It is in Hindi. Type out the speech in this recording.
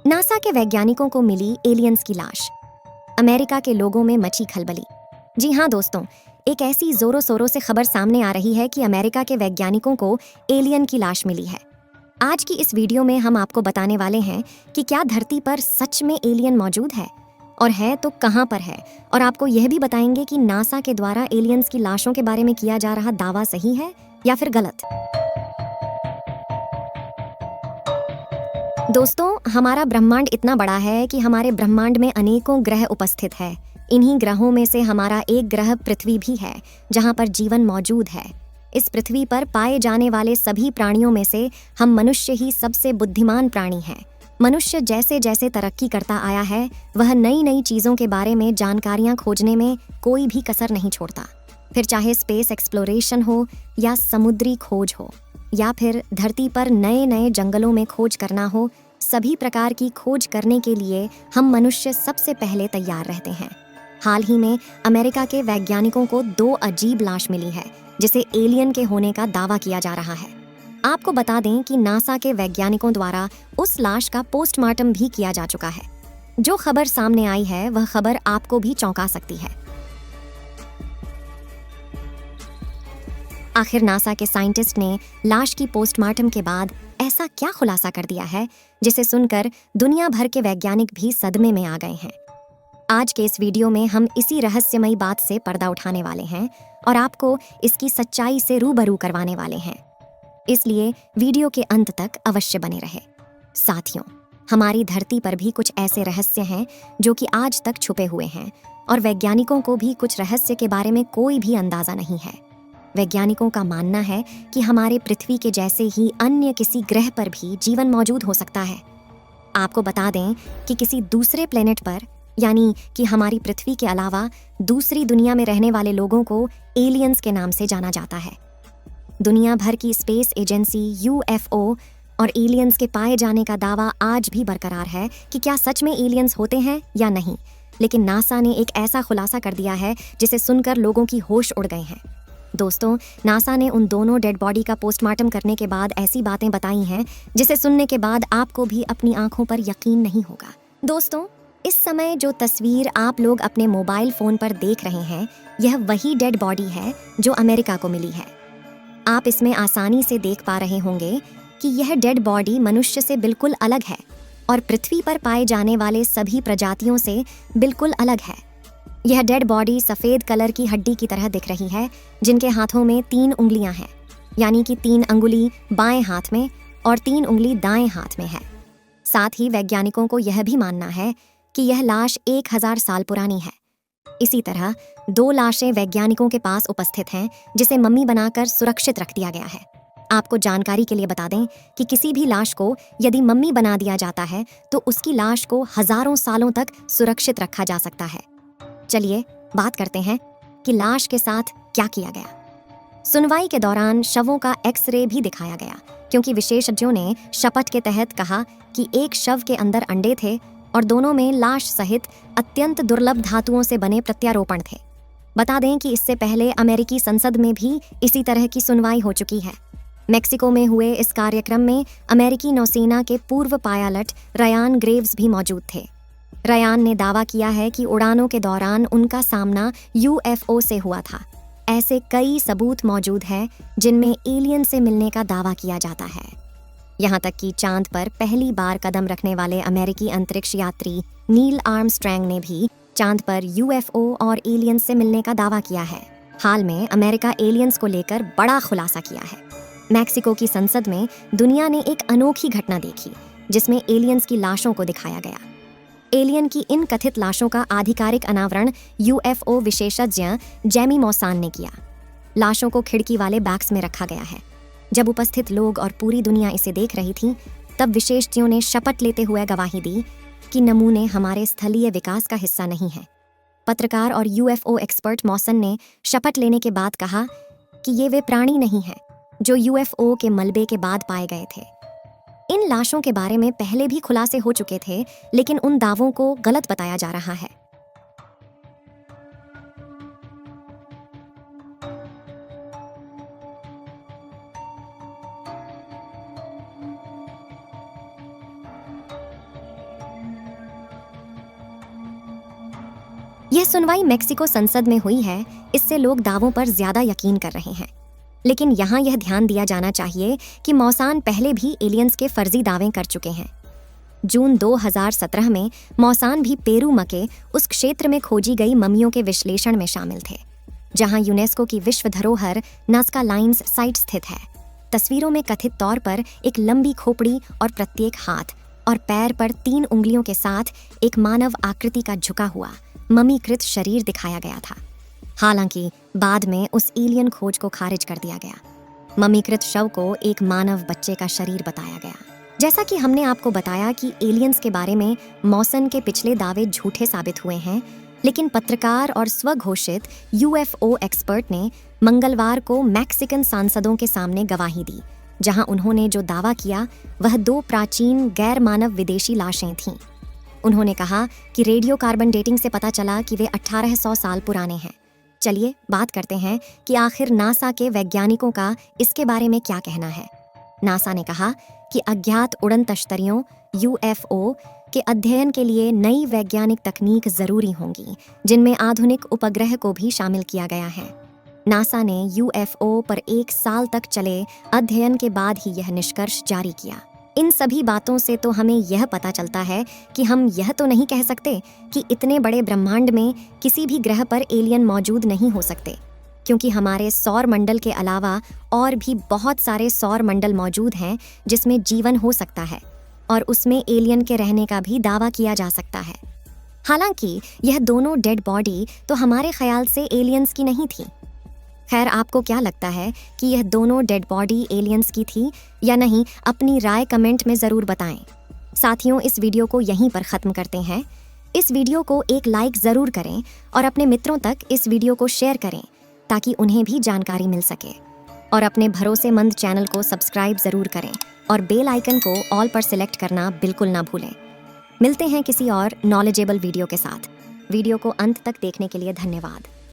नासा के वैज्ञानिकों को मिली एलियंस की लाश। अमेरिका के लोगों में मची खलबली। जी हाँ दोस्तों, एक ऐसी जोरों शोरों से खबर सामने आ रही है कि अमेरिका के वैज्ञानिकों को एलियन की लाश मिली है। आज की इस वीडियो में हम आपको बताने वाले हैं कि क्या धरती पर सच में एलियन मौजूद है, और है तो कहाँ पर है, और आपको यह भी बताएंगे कि नासा के द्वारा एलियंस की लाशों के बारे में किया जा रहा दावा सही है या फिर गलत। दोस्तों, हमारा ब्रह्मांड इतना बड़ा है कि हमारे ब्रह्मांड में अनेकों ग्रह उपस्थित है। इन्हीं ग्रहों में से हमारा एक ग्रह पृथ्वी भी है, जहाँ पर जीवन मौजूद है। इस पृथ्वी पर पाए जाने वाले सभी प्राणियों में से हम मनुष्य ही सबसे बुद्धिमान प्राणी हैं। मनुष्य जैसे जैसे तरक्की करता आया है, वह नई नई चीज़ों के बारे में जानकारियाँ खोजने में कोई भी कसर नहीं छोड़ता। फिर चाहे स्पेस एक्सप्लोरेशन हो या समुद्री खोज हो, या फिर धरती पर नए नए जंगलों में खोज करना हो, सभी प्रकार की खोज करने के लिए हम मनुष्य सबसे पहले तैयार रहते हैं। हाल ही में अमेरिका के वैज्ञानिकों को 2 अजीब लाश मिली है, जिसे एलियन के होने का दावा किया जा रहा है। आपको बता दें कि नासा के वैज्ञानिकों द्वारा उस लाश का पोस्टमार्टम भी किया जा चुका है। जो खबर सामने आई है, वह खबर आपको भी चौंका सकती है। आखिर नासा के साइंटिस्ट ने लाश की पोस्टमार्टम के बाद ऐसा क्या खुलासा कर दिया है, जिसे सुनकर दुनिया भर के वैज्ञानिक भी सदमे में आ गए हैं। आज के इस वीडियो में हम इसी रहस्यमयी बात से पर्दा उठाने वाले हैं और आपको इसकी सच्चाई से रूबरू करवाने वाले हैं। इसलिए वीडियो के अंत तक अवश्य बने रहे। साथियों, हमारी धरती पर भी कुछ ऐसे रहस्य हैं जो कि आज तक छुपे हुए हैं, और वैज्ञानिकों को भी कुछ रहस्य के बारे में कोई भी अंदाजा नहीं है। वैज्ञानिकों का मानना है कि हमारे पृथ्वी के जैसे ही अन्य किसी ग्रह पर भी जीवन मौजूद हो सकता है। आपको बता दें कि किसी दूसरे प्लेनेट पर, यानी कि हमारी पृथ्वी के अलावा दूसरी दुनिया में रहने वाले लोगों को एलियंस के नाम से जाना जाता है। दुनिया भर की स्पेस एजेंसी UFO और एलियंस के पाए जाने का दावा आज भी बरकरार है कि क्या सच में एलियंस होते हैं या नहीं। लेकिन नासा ने एक ऐसा खुलासा कर दिया है जिसे सुनकर लोगों की होश उड़ गए हैं। दोस्तों, नासा ने उन दोनों डेड बॉडी का पोस्टमार्टम करने के बाद ऐसी बातें बताई हैं जिसे सुनने के बाद आपको भी अपनी आंखों पर यकीन नहीं होगा। दोस्तों, इस समय जो तस्वीर आप लोग अपने मोबाइल फोन पर देख रहे हैं, यह वही डेड बॉडी है जो अमेरिका को मिली है। आप इसमें आसानी से देख पा रहे होंगे कि यह डेड बॉडी मनुष्य से बिल्कुल अलग है और पृथ्वी पर पाए जाने वाले सभी प्रजातियों से बिल्कुल अलग है। यह डेड बॉडी सफ़ेद कलर की हड्डी की तरह दिख रही है, जिनके हाथों में 3 उंगलियां हैं, यानी कि 3 अंगुली बाएं हाथ में और 3 उंगली दाएं हाथ में है। साथ ही वैज्ञानिकों को यह भी मानना है कि यह लाश 1000 साल पुरानी है। इसी तरह 2 लाशें वैज्ञानिकों के पास उपस्थित हैं, जिसे मम्मी बनाकर सुरक्षित रख दिया गया है। आपको जानकारी के लिए बता दें कि किसी भी लाश को यदि मम्मी बना दिया जाता है तो उसकी लाश को हजारों सालों तक सुरक्षित रखा जा सकता है। चलिए बात करते हैं कि लाश के साथ क्या किया गया। सुनवाई के दौरान शवों का एक्सरे भी दिखाया गया, क्योंकि विशेषज्ञों ने शपथ के तहत कहा कि एक शव के अंदर अंडे थे और दोनों में लाश सहित अत्यंत दुर्लभ धातुओं से बने प्रत्यारोपण थे। बता दें कि इससे पहले अमेरिकी संसद में भी इसी तरह की सुनवाई हो चुकी है। मेक्सिको में हुए इस कार्यक्रम में अमेरिकी नौसेना के पूर्व पायलट रयान ग्रेव्स भी मौजूद थे। रयान ने दावा किया है कि उड़ानों के दौरान उनका सामना UFO से हुआ था। ऐसे कई सबूत मौजूद हैं जिनमें एलियन से मिलने का दावा किया जाता है। यहाँ तक कि चांद पर पहली बार कदम रखने वाले अमेरिकी अंतरिक्ष यात्री नील आर्मस्ट्रैंग ने भी चांद पर UFO और एलियंस से मिलने का दावा किया है। हाल में अमेरिका एलियंस को लेकर बड़ा खुलासा किया है। मैक्सिको की संसद में दुनिया ने एक अनोखी घटना देखी, जिसमें एलियंस की लाशों को दिखाया गया। एलियन की इन कथित लाशों का आधिकारिक अनावरण UFO विशेषज्ञ जेमी मौसान ने किया। लाशों को खिड़की वाले बैग्स में रखा गया है। जब उपस्थित लोग और पूरी दुनिया इसे देख रही थी, तब विशेषज्ञों ने शपथ लेते हुए गवाही दी कि नमूने हमारे स्थलीय विकास का हिस्सा नहीं है। पत्रकार और UFO एक्सपर्ट मौसन ने शपथ लेने के बाद कहा कि ये वे प्राणी नहीं हैं जो UFO के मलबे के बाद पाए गए थे। इन लाशों के बारे में पहले भी खुलासे हो चुके थे, लेकिन उन दावों को गलत बताया जा रहा है। यह सुनवाई मेक्सिको संसद में हुई है, इससे लोग दावों पर ज्यादा यकीन कर रहे हैं। लेकिन यहाँ यह ध्यान दिया जाना चाहिए कि मौसान पहले भी एलियंस के फर्जी दावे कर चुके हैं। जून 2017 में मौसान भी पेरू के उस क्षेत्र में खोजी गई मम्मियों के विश्लेषण में शामिल थे, जहां यूनेस्को की विश्व धरोहर नाज़का लाइन्स साइट स्थित है। तस्वीरों में कथित तौर पर एक लंबी खोपड़ी और प्रत्येक हाथ और पैर पर 3 उंगलियों के साथ एक मानव आकृति का झुका हुआ मम्मीकृत शरीर दिखाया गया था। हालांकि बाद में उस एलियन खोज को खारिज कर दिया गया। मम्मीकृत शव को एक मानव बच्चे का शरीर बताया गया। जैसा कि हमने आपको बताया कि एलियंस के बारे में मौसन के पिछले दावे झूठे साबित हुए हैं, लेकिन पत्रकार और स्वघोषित यूएफओ एक्सपर्ट ने मंगलवार को मैक्सिकन सांसदों के सामने गवाही दी, जहां उन्होंने जो दावा किया वह 2 प्राचीन गैर मानव विदेशी लाशें थीं। उन्होंने कहा कि रेडियो कार्बन डेटिंग से पता चला कि वे 1800 साल पुराने हैं। चलिए बात करते हैं कि आखिर नासा के वैज्ञानिकों का इसके बारे में क्या कहना है। नासा ने कहा कि अज्ञात उड़न तश्तरियों यूएफओ के अध्ययन के लिए नई वैज्ञानिक तकनीक जरूरी होंगी, जिनमें आधुनिक उपग्रह को भी शामिल किया गया है। नासा ने यूएफओ पर 1 साल तक चले अध्ययन के बाद ही यह निष्कर्ष जारी किया। इन सभी बातों से तो हमें यह पता चलता है कि हम यह तो नहीं कह सकते कि इतने बड़े ब्रह्मांड में किसी भी ग्रह पर एलियन मौजूद नहीं हो सकते, क्योंकि हमारे सौर मंडल के अलावा और भी बहुत सारे सौर मंडल मौजूद हैं जिसमें जीवन हो सकता है और उसमें एलियन के रहने का भी दावा किया जा सकता है। हालांकि यह दोनों डेड बॉडी तो हमारे ख्याल से एलियंस की नहीं थी। खैर, आपको क्या लगता है कि यह दोनों डेड बॉडी एलियंस की थी या नहीं? अपनी राय कमेंट में ज़रूर बताएं। साथियों, इस वीडियो को यहीं पर ख़त्म करते हैं। इस वीडियो को एक लाइक ज़रूर करें और अपने मित्रों तक इस वीडियो को शेयर करें ताकि उन्हें भी जानकारी मिल सके। और अपने भरोसेमंद चैनल को सब्सक्राइब ज़रूर करें और बेल आइकन को ऑल पर सिलेक्ट करना बिल्कुल ना भूलें। मिलते हैं किसी और नॉलेजेबल वीडियो के साथ। वीडियो को अंत तक देखने के लिए धन्यवाद।